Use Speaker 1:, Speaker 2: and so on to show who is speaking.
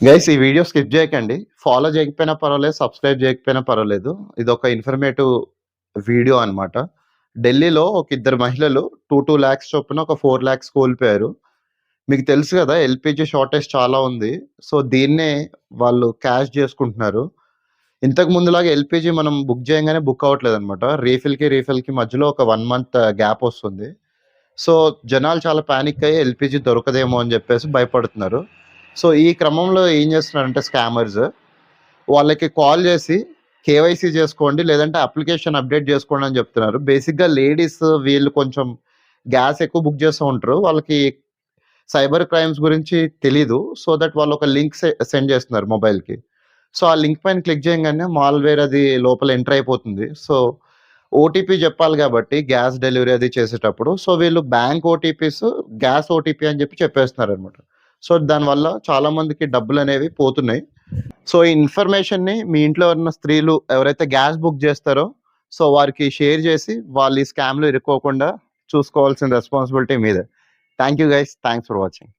Speaker 1: Guys ఈ video skip చేయకండి. Follow చేయకపోయినా పర్వాలేదు, సబ్స్క్రైబ్ చేయకపోయినా పర్వాలేదు. ఇదొక ఇన్ఫర్మేటివ్ వీడియో అన్నమాట. ఢిల్లీలో ఒక ఇద్దరు మహిళలు 2 లాక్స్ చొప్పున ఒక 4 లాక్స్ కోల్పోయారు. మీకు తెలుసు కదా ఎల్‌పీజీ షార్టేజ్ చాలా ఉంది. సో, దీన్నే వాళ్ళు క్యాష్ చేసుకుంటున్నారు. ఇంతకు ముందులాగా ఎల్‌పీజీ మనం బుక్ చేయంగానే బుక్ అవ్వట్లేదన్నమాట. రీఫిల్‌కి మధ్యలో ఒక 1 మంత్ గ్యాప్ వస్తుంది. సో, జనాలు చాలా పానిక్ అయ్యి ఎల్‌పీజీ దొరకదేమో అని చెప్పేసి భయపడుతున్నారు. సో, ఈ క్రమంలో ఏం చేస్తున్నారంటే స్కామర్స్ వాళ్ళకి కాల్ చేసి కేవైసీ చేసుకోండి, లేదంటే అప్లికేషన్ అప్డేట్ చేసుకోండి అని చెప్తున్నారు. బేసిక్‌గా లేడీస్ వీళ్ళు కొంచెం గ్యాస్ ఎక్కువ బుక్ చేస్తూ ఉంటారు. వాళ్ళకి సైబర్ క్రైమ్స్ గురించి తెలీదు. సో దట్ వాళ్ళు ఒక లింక్ సెండ్ చేస్తున్నారు మొబైల్‌కి. సో, ఆ లింక్ పైన క్లిక్ చేయంగానే మాల్‌వేర్ అది లోపల ఎంటర్ అయిపోతుంది. సో, ఓటీపీ చెప్పాలి కాబట్టి గ్యాస్ డెలివరీ అది చేసేటప్పుడు. సో, వీళ్ళు బ్యాంక్ ఓటీపీస్, గ్యాస్ ఓటీపీ అని చెప్పేస్తున్నారనమాట. సో, దానివల్ల చాలా మందికి డబ్బులనేవి పోతున్నాయి. సో, ఈ ఇన్ఫర్మేషన్‌ని మీ ఇంట్లో ఉన్న స్త్రీలు ఎవరైతే గ్యాస్ బుక్ చేస్తారో, సో, వారికి షేర్ చేసి వాళ్ళు ఈ స్కామ్‌లో ఇరుక్కోకుండా చూసుకోవాల్సిన రెస్పాన్సిబిలిటీ మీదే. Thank you guys. Thanks for watching.